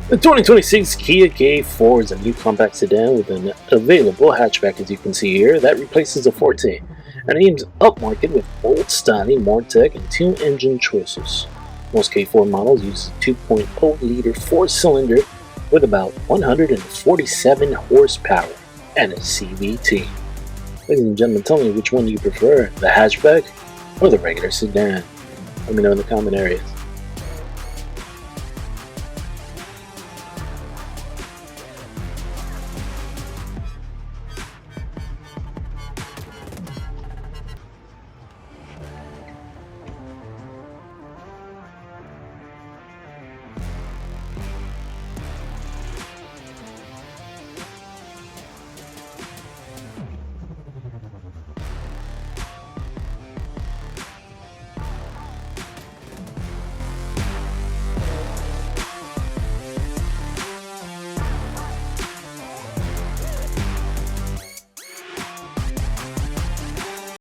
The 2026 Kia K4 is a new compact sedan with an available hatchback, as you can see here, that replaces the Forte and aims upmarket with bold styling, more tech, and two engine choices. Most K4 models use a 2.0-liter four-cylinder with about 147 horsepower and a CVT. Ladies and gentlemen, tell me which one you prefer, the hatchback or the regular sedan? Let me know in the comment areas.